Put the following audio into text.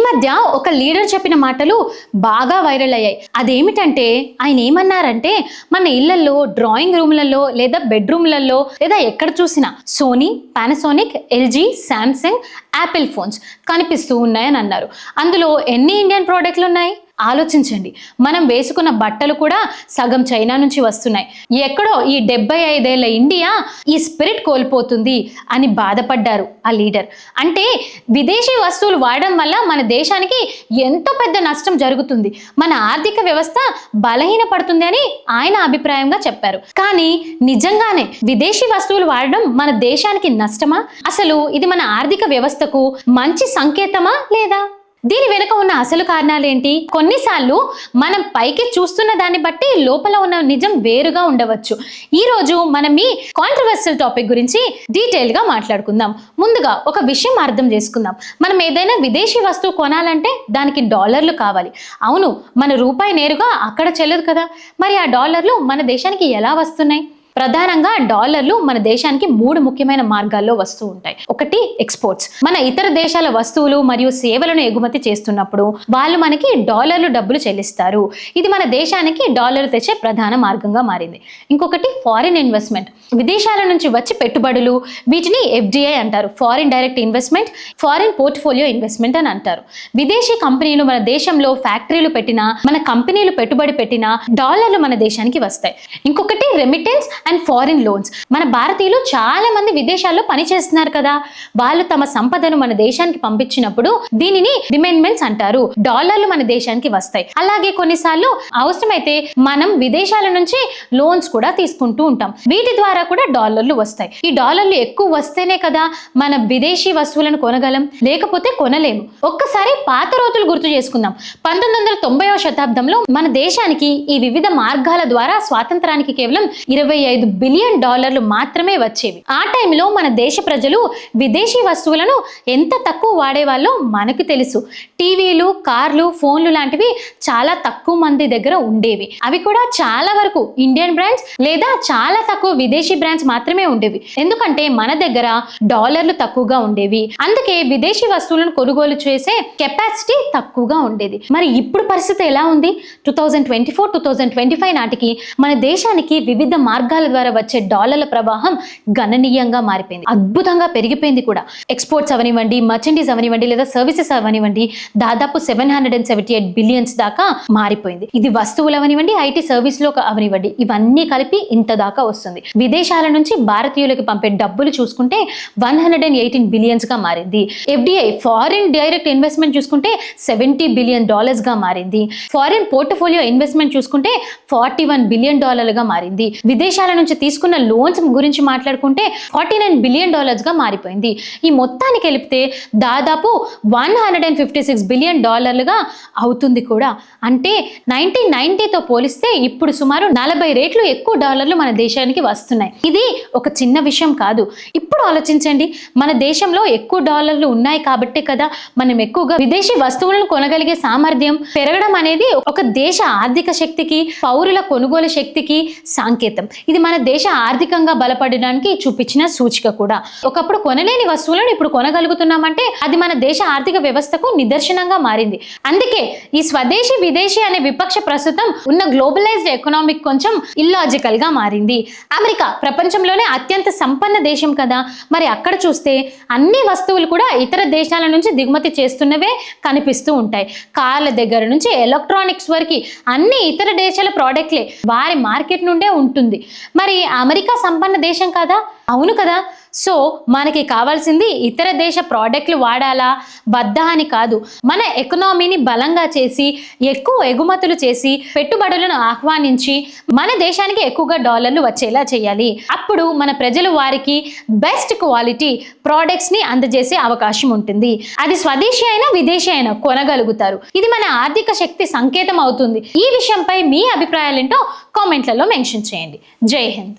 మధ్య ఒక లీడర్ చెప్పిన మాటలు బాగా వైరల్ అయ్యాయి. అదేమిటంటే ఆయన ఏమన్నారంటే, మన ఇళ్లలో డ్రాయింగ్ రూమ్లలో లేదా బెడ్రూమ్లలో లేదా ఎక్కడ చూసినా Sony, Panasonic, LG, Samsung, Apple phones కనిపిస్తూ ఉన్నాయని అన్నారు. అందులో ఎన్ని ఇండియన్ ప్రోడక్ట్లు ఉన్నాయి ఆలోచించండి. మనం వేసుకున్న బట్టలు కూడా సగం చైనా నుంచి వస్తున్నాయి. ఎక్కడో ఈ 75 ఏళ్ల ఇండియా ఈ స్పిరిట్ కోల్పోతుంది అని బాధపడ్డారు ఆ లీడర్. అంటే విదేశీ వస్తువులు వాడడం వల్ల మన దేశానికి ఎంతో పెద్ద నష్టం జరుగుతుంది, మన ఆర్థిక వ్యవస్థ బలహీనపడుతుంది అని ఆయన అభిప్రాయంగా చెప్పారు. కానీ నిజంగానే విదేశీ వస్తువులు వాడడం మన దేశానికి నష్టమా? అసలు ఇది మన ఆర్థిక వ్యవస్థకు మంచి సంకేతమా లేదా? దీని వెనుక ఉన్న అసలు కారణాలేంటి? కొన్నిసార్లు మనం పైకి చూస్తున్న దాన్ని బట్టి లోపల ఉన్న నిజం వేరుగా ఉండవచ్చు. ఈరోజు మనం ఈ కాంట్రవర్షియల్ టాపిక్ గురించి డీటెయిల్గా మాట్లాడుకుందాం. ముందుగా ఒక విషయం అర్థం చేసుకుందాం. మనం ఏదైనా విదేశీ వస్తువు కొనాలంటే దానికి డాలర్లు కావాలి. అవును, మన రూపాయి నేరుగా అక్కడ చెల్లదు కదా. మరి ఆ డాలర్లు మన దేశానికి ఎలా వస్తున్నాయి? ప్రధానంగా డాలర్లు మన దేశానికి 3 ముఖ్యమైన మార్గాల్లో వస్తూ ఉంటాయి. ఒకటి ఎక్స్పోర్ట్స్. మన ఇతర దేశాల వస్తువులు మరియు సేవలను ఎగుమతి చేస్తున్నప్పుడు వాళ్ళు మనకి డాలర్లు డబ్బులు చెల్లిస్తారు. ఇది మన దేశానికి డాలర్లు తెచ్చే ప్రధాన మార్గంగా మారింది. ఇంకొకటి ఫారిన్ ఇన్వెస్ట్మెంట్. విదేశాల నుంచి వచ్చి పెట్టుబడులు, వీటిని FDI అంటారు, foreign direct investment, foreign portfolio investment అని అంటారు. విదేశీ కంపెనీలు మన దేశంలో ఫ్యాక్టరీలు పెట్టినా, మన కంపెనీలు పెట్టుబడి పెట్టినా డాలర్లు మన దేశానికి వస్తాయి. ఇంకొకటి రెమిటెన్స్ అండ్ ఫారిన్ లోన్స్. మన భారతీయులు చాలా మంది విదేశాల్లో పనిచేస్తున్నారు కదా, వాళ్ళు తమ సంపదను మన దేశానికి పంపించినప్పుడు దీనిని రిమైన్మెంట్స్ అంటారు. డాలర్లు మన దేశానికి వస్తాయి. అలాగే కొన్నిసార్లు అవసరమైతే మనం విదేశాల నుంచి లోన్స్ కూడా తీసుకుంటూ ఉంటాం. వీటి ద్వారా కూడా డాలర్లు వస్తాయి. ఈ డాలర్లు ఎక్కువ వస్తేనే కదా మన విదేశీ వస్తువులను కొనగలం, లేకపోతే కొనలేము. ఒక్కసారి పాత రోజులు గుర్తు చేసుకుందాం. 1990వ శతాబ్దంలో మన దేశానికి ఈ వివిధ మార్గాల ద్వారా స్వాతంత్రానికి కేవలం 25 బిలియన్ డాలర్లు మాత్రమే వచ్చేవి. ఆ టైంలో మన దేశ ప్రజలు విదేశీ వస్తువులను ఎంత తక్కువ వాడేవాళ్ళో మనకు తెలుసు. టీవీలు, కార్లు, ఫోన్లు లాంటివి చాలా తక్కువ మంది దగ్గర ఉండేవి. అవి కూడా చాలా వరకు ఇండియన్ బ్రాండ్స్ లేదా చాలా తక్కువ విదేశీ బ్రాండ్స్ మాత్రమే ఉండేవి. ఎందుకంటే మన దగ్గర డాలర్లు తక్కువగా ఉండేవి. అందుకే విదేశీ వస్తువులను కొనుగోలు చేసే కెపాసిటీ తక్కువగా ఉండేది. మరి ఇప్పుడు పరిస్థితి ఎలా ఉంది? 2024-2025 నాటికి మన దేశానికి వివిధ మార్గాల ద్వారా వచ్చే డాలర్ల ప్రవాహం గణనీయంగా మారిపోయింది, అద్భుతంగా పెరిగిపోయింది కూడా. ఎక్స్పోర్ట్స్ అవనివ్వండి, మర్చెండీస్ అవనివ్వండి లేదా సర్వీసెస్ అవనివ్వండి, దాదాపు 778 బిలియన్స్ దాకా మారిపోయింది. ఇది వస్తువులు అవనివ్వండి, IT సర్వీస్లో అవనివ్వండి, ఇవన్నీ కలిపి ఇంత దాకా వస్తుంది. విదేశాల నుంచి భారతీయులకు పంపే డబ్బులు చూసుకుంటే 118 బిలియన్స్ గా మారింది. FDI ఫారిన్ డైరెక్ట్ ఇన్వెస్ట్మెంట్ చూసుకుంటే $70 బిలియన్ గా మారింది. ఫారిన్ పోర్ట్ఫోలియో ఇన్వెస్ట్మెంట్ చూసుకుంటే $41 బిలియన్ గా మారింది. విదేశాల నుంచి తీసుకున్న లోన్స్ గురించి మాట్లాడుకుంటే $49 బిలియన్ గా మారిపోయింది. ఈ మొత్తానికి కలిపితే దాదాపు $156 బిలియన్ అవుతుంది కూడా. అంటే 1990తో పోలిస్తే ఇప్పుడు సుమారు 40 రెట్లు ఎక్కువ డాలర్లు మన దేశానికి వస్తున్నాయి. ఇది ఒక చిన్న విషయం కాదు. ఇప్పుడు ఆలోచించండి, మన దేశంలో ఎక్కువ డాలర్లు ఉన్నాయి కాబట్టే కదా మనం ఎక్కువగా విదేశీ వస్తువులను కొనగలిగే సామర్థ్యం పెరగడం అనేది ఒక దేశ ఆర్థిక శక్తికి, పౌరుల కొనుగోలు శక్తికి సంకేతం. ఇది మన దేశ ఆర్థికంగా బలపడడానికి చూపించిన సూచిక కూడా. ఒకప్పుడు కొనలేని వస్తువులను ఇప్పుడు కొనగలుగుతున్నామంటే అది మన దేశ ఆర్థిక వ్యవస్థకు నిదర్శనంగా మారింది. అందుకే ఈ స్వదేశీ విదేశీ అనే విపక్ష ప్రస్తుతం ఉన్న గ్లోబలైజ్డ్ ఎకనామిక్ కొంచెం ఇల్లాజికల్ గా మారింది. అమెరికా ప్రపంచంలోనే అత్యంత సంపన్న దేశం కదా, మరి అక్కడ చూస్తే అన్ని వస్తువులు కూడా ఇతర దేశాల నుంచి దిగుమతి చేస్తున్నవే కనిపిస్తూ ఉంటాయి. కార్ల దగ్గర నుంచి ఎలక్ట్రానిక్స్ వరకు అన్ని ఇతర దేశాల ప్రోడక్ట్లే వారి మార్కెట్ నుండే ఉంటుంది. మరి అమెరికా సంపన్న దేశం కదా? అవును కదా. సో మనకి కావాల్సింది ఇతర దేశ ప్రోడక్ట్లు వాడాలా వద్దా అని కాదు, మన ఎకనామీని బలంగా చేసి ఎక్కువ ఎగుమతులు చేసి పెట్టుబడులను ఆహ్వానించి మన దేశానికి ఎక్కువగా డాలర్లు వచ్చేలా చేయాలి. అప్పుడు మన ప్రజలు వారికి బెస్ట్ క్వాలిటీ ప్రోడక్ట్స్ని అందజేసే అవకాశం ఉంటుంది. అది స్వదేశీ అయినా విదేశీ అయినా కొనగలుగుతారు. ఇది మన ఆర్థిక శక్తి సంకేతం అవుతుంది. ఈ విషయంపై మీ అభిప్రాయాలేంటో కామెంట్లలో మెన్షన్ చేయండి. జై హింద్.